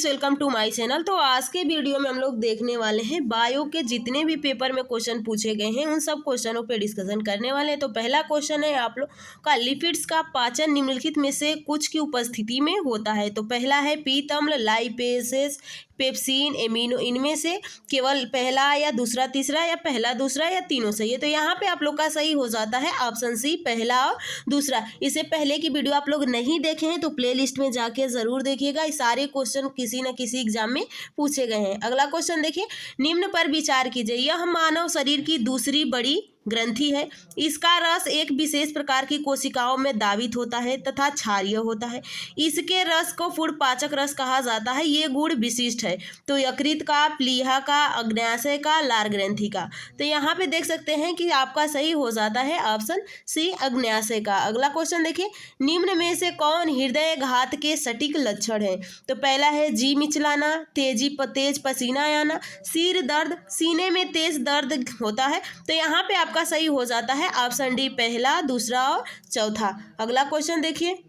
Friends, welcome to my channel. तो आज के वीडियो में हम लोग देखने वाले हैं बायो के जितने भी पेपर में क्वेश्चन पूछे गए हैं उन सब क्वेश्चनों पे डिस्कशन करने वाले हैं। तो पहला क्वेश्चन है आप लोग का, लिपिड्स का पाचन निम्नलिखित में से कुछ की उपस्थिति में होता है। तो पहला है पीत अम्ल, लाइपेसेस, पेप्सिन, एमिनो, इनमें से केवल पहला या दूसरा तीसरा या पहला दूसरा या तीनों सही है। तो यहाँ पे आप लोग का सही हो जाता है ऑप्शन सी, पहला और दूसरा। इससे पहले की वीडियो आप लोग नहीं देखे हैं तो प्ले लिस्ट में जाके जरूर देखिएगा, सारे क्वेश्चन किसी न किसी एग्जाम में पूछे गए हैं। अगला क्वेश्चन देखिए, निम्न पर विचार कीजिए, यह मानव शरीर की दूसरी बड़ी ग्रंथि है। इसका रस एक विशेष प्रकार की कोशिकाओं में दावित होता है तथा क्षारीय होता है। इसके रस को फूड पाचक रस कहा जाता है। ये गुण विशिष्ट है। तो यकृत का, प्लीहा का, अग्न्याशय का, लार ग्रंथि का। तो यहाँ पे देख सकते हैं कि आपका सही हो जाता है ऑप्शन सी, अग्न्याशय का। अगला क्वेश्चन देखिए, निम्न में से कौन हृदय घात के सटीक लक्षण है। तो पहला है जी मिचलाना, तेज पसीना आना, सिर दर्द, सीने में तेज दर्द होता है। तो यहाँ पे आपका सही हो जाता है ऑप्शन डी, पहला, दूसरा और चौथा। अगला क्वेश्चन देखिए,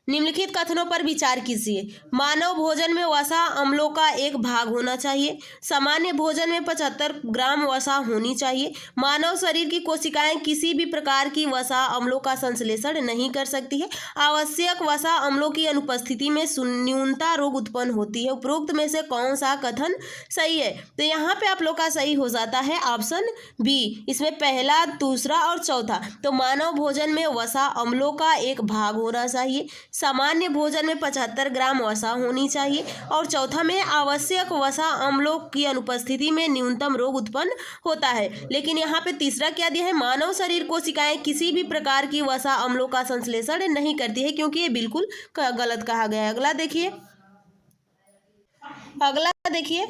निम्नलिखित कथनों पर विचार कीजिए। मानव भोजन में वसा अम्लों का एक भाग होना चाहिए। सामान्य भोजन में 75 ग्राम वसा होनी चाहिए। मानव शरीर की कोशिकाएं किसी भी प्रकार की वसा अम्लों का संश्लेषण नहीं कर सकती है। आवश्यक वसा अम्लों की अनुपस्थिति में न्यूनता रोग उत्पन्न होती है। उपरोक्त में से कौन सा कथन सही है। तो यहाँ पे आप लोग का सही हो जाता है ऑप्शन बी, इसमें पहला, दूसरा और चौथा। तो मानव भोजन में वसा अम्लों का एक भाग होना चाहिए। सामान्य भोजन में 75 ग्राम वसा होनी चाहिए और चौथा में आवश्यक वसा अम्लों की अनुपस्थिति में न्यूनतम रोग उत्पन्न होता है। लेकिन यहाँ पे तीसरा क्या दिया है, मानव शरीर कोशिकाएं किसी भी प्रकार की वसा अम्लों का संश्लेषण नहीं करती है, क्योंकि ये बिल्कुल गलत कहा गया है। अगला देखिए,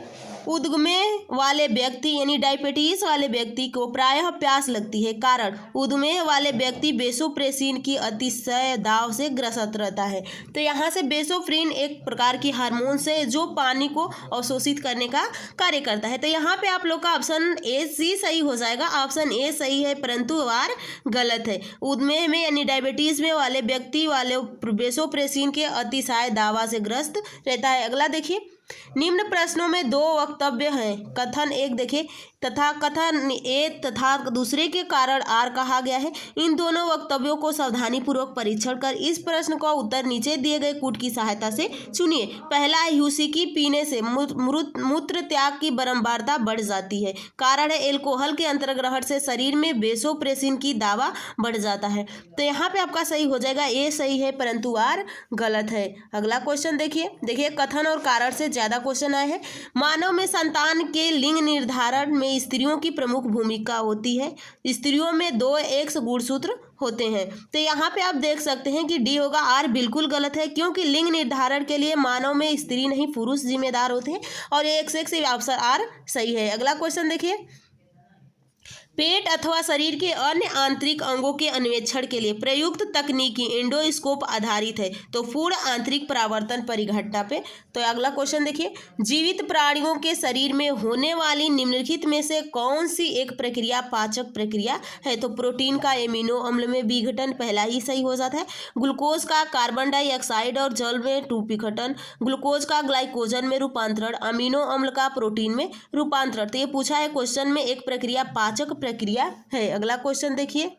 उद्गमे वाले व्यक्ति यानी डायबिटीज वाले व्यक्ति को प्रायः प्यास लगती है। कारण, उद्गमे वाले व्यक्ति बेसोप्रेसिन की अतिशय दाव से ग्रसित रहता है। तो यहाँ से बेसोप्रिन एक प्रकार की हार्मोन से जो पानी को अवशोषित करने का कार्य करता है। तो यहाँ पे आप लोग का ऑप्शन ए सी सही हो जाएगा। ऑप्शन ए सही है परंतु वार गलत है। उद्गमे में यानी डायबिटीज में वाले व्यक्ति वाले बेसोप्रेसिन के अतिशय दावा से ग्रस्त रहता है। अगला देखिए, निम्न प्रश्नों में दो वक्तव्य हैं। कथन एक देखिए, तथा कथन ए तथा दूसरे के कारण आर कहा गया है। इन दोनों वक्तव्यों को सावधानी पूर्वक परीक्षण कर इस प्रश्न का उत्तर नीचे दिए गए कूट की सहायता से चुनिए। पहला है, ह्यूसिकी पीने से मूत्र त्याग की बारंबारता बढ़ जाती है। कारण है, एल्कोहल के अंतर्ग्रहण से शरीर में बेसोप्रेसिन की दावा बढ़ जाता है। तो यहाँ पे आपका सही हो जाएगा, ए सही है परंतु आर गलत है। अगला क्वेश्चन देखिए, कथन और कारण से ज्यादा क्वेश्चन आए हैं। मानव में संतान के लिंग निर्धारण में स्त्रियों की प्रमुख भूमिका होती है। स्त्रियों में 2 एक्स गुणसूत्र होते हैं। तो यहाँ पे आप देख सकते हैं कि डी होगा। आर बिल्कुल गलत है, क्योंकि लिंग निर्धारण के लिए मानव में स्त्री नहीं पुरुष जिम्मेदार होते हैं और एक ऑप्शन आर सही है। अगला क्वेश्चन देखिए, पेट अथवा शरीर के अन्य आंतरिक अंगों के अन्वेषण के लिए प्रयुक्त तकनीकी एंडोस्कोप आधारित है। तो पूर्ण आंतरिक परावर्तन परिघटना पे। तो अगला क्वेश्चन देखिए, जीवित प्राणियों के शरीर में होने वाली निम्नलिखित में से कौन सी एक प्रक्रिया पाचक प्रक्रिया है। तो प्रोटीन का एमिनो अम्ल में विघटन पहला ही सही हो जाता है। ग्लूकोज का कार्बन डाइऑक्साइड और जल में विघटन, ग्लूकोज का ग्लाइकोजन में रूपांतरण, अमीनो अम्ल का प्रोटीन में रूपांतरण। तो ये पूछा है क्वेश्चन में, एक प्रक्रिया पाचक प्रक्रिया है। अगला क्वेश्चन देखिए,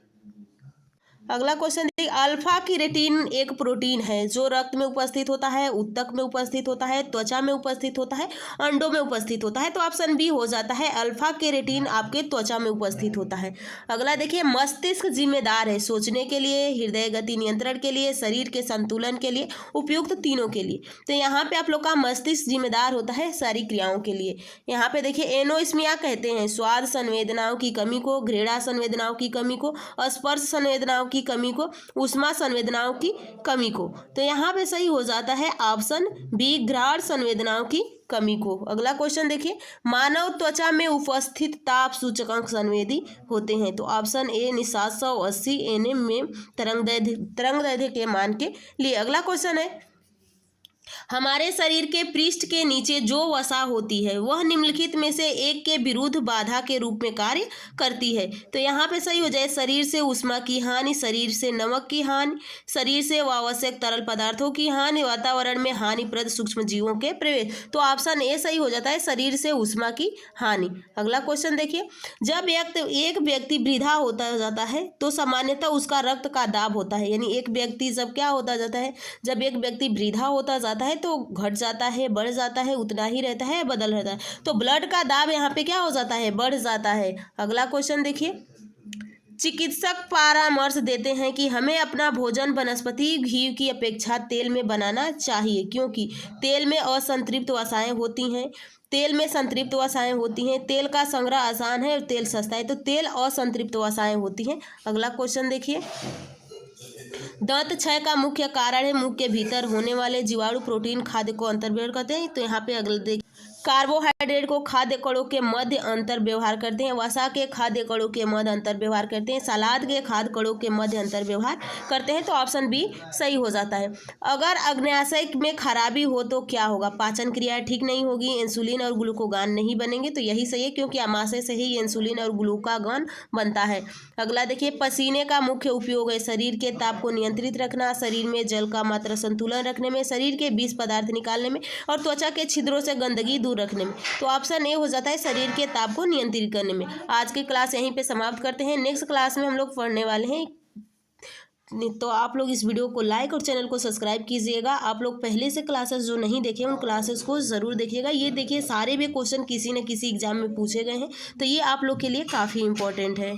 अल्फा कीरेटिन एक प्रोटीन है जो रक्त में उपस्थित होता है, उत्तक में उपस्थित होता है, त्वचा में उपस्थित होता है, अंडों में उपस्थित होता है। तो ऑप्शन बी हो जाता है, अल्फा कीरेटिन आपके त्वचा में उपस्थित होता है। अगला देखिए, मस्तिष्क जिम्मेदार है सोचने के लिए, हृदय गति नियंत्रण के लिए, शरीर के संतुलन के लिए, उपयुक्त तीनों के लिए। तो यहाँ पे आप लोग का मस्तिष्क जिम्मेदार होता है सारी क्रियाओं के लिए। यहाँ पे देखिए, एनोस्मिया कहते हैं स्वाद संवेदनाओं की कमी को, घृणा संवेदनाओं की कमी को, स्पर्श संवेदनाओं की कमी को, ऊष्मा संवेदनाओं की कमी को। तो यहाँ पे सही हो जाता है ऑप्शन बी, घ्राण संवेदनाओं की कमी को। अगला क्वेश्चन देखिए, मानव त्वचा में उपस्थित ताप सूचकांक संवेदी होते हैं। तो ऑप्शन ए 780 nm में तरंग दैर्ध्य के मान के लिए। अगला क्वेश्चन है, हमारे शरीर के पृष्ठ के नीचे जो वसा होती है वह निम्नलिखित में से एक के विरुद्ध बाधा के रूप में कार्य करती है। तो यहाँ पे सही हो जाए, शरीर से ऊष्मा की हानि, शरीर से नमक की हानि, शरीर से आवश्यक तरल पदार्थों की हानि, वातावरण में हानिप्रद सूक्ष्म जीवों के प्रवेश। तो ऑप्शन ए सही हो जाता है, शरीर से ऊष्मा की हानि। अगला क्वेश्चन देखिए, जब एक व्यक्ति वृद्धा होता जाता है तो सामान्यतः उसका रक्त का दाब होता है, यानी एक व्यक्ति जब क्या होता जाता है, जब एक व्यक्ति वृद्धा होता जाता है तो घट जाता है, बढ़ जाता है, उतना ही रहता है, बदल रहता है। तो ब्लड का दाब यहाँ पे क्या हो जाता है, बढ़ जाता है। अगला क्वेश्चन देखिए, चिकित्सक परामर्श देते हैं कि हमें अपना भोजन वनस्पति घी की अपेक्षा तेल में बनाना चाहिए, क्योंकि तेल में असंतृप्त वसाएं होती हैं। तेल में संतृप्त वसाएं होती हैं, तेल का संग्रह आसान है और तेल सस्ता है, तो तेल असंतृप्त वसाएं होती हैं। अगला क्वेश्चन देखिए, दंत क्षय का मुख्य कारण है मुंह के भीतर होने वाले जीवाणु प्रोटीन खाद्य को अंतर्व्यवहार करते हैं। तो यहाँ पे अगला देखिए, कार्बोहाइड्रेट को खाद्य कणों के मध्य अंतर व्यवहार करते हैं, वसा के खाद्य कणों के मध्य अंतर व्यवहार करते हैं, सलाद के खाद्य कणों के मध्य अंतर व्यवहार करते हैं। तो ऑप्शन बी सही हो जाता है। अगर अग्न्याशय में खराबी हो तो क्या होगा, पाचन क्रिया ठीक नहीं होगी, इंसुलिन और ग्लूकोगान नहीं बनेंगे। तो यही सही है, क्योंकि आमाशय से ही इंसुलिन और ग्लूकागॉन बनता है। अगला देखिए, पसीने का मुख्य उपयोग है शरीर के ताप को नियंत्रित रखना, शरीर में जल का मात्रा संतुलन रखने में, शरीर के विष पदार्थ निकालने में और त्वचा के छिद्रों से गंदगी दूर रखने में। तो ऑप्शन ए हो जाता है, शरीर के ताप को नियंत्रित करने में। आज की क्लास यहीं पे समाप्त करते हैं। नेक्स्ट क्लास में हम लोग पढ़ने वाले हैं, तो आप लोग इस वीडियो को लाइक और चैनल को सब्सक्राइब कीजिएगा। आप लोग पहले से क्लासेस जो नहीं देखे उन क्लासेस को ज़रूर देखिएगा। ये देखिए, सारे भी क्वेश्चन किसी न किसी एग्जाम में पूछे गए हैं, तो ये आप लोग के लिए काफ़ी इंपॉर्टेंट है।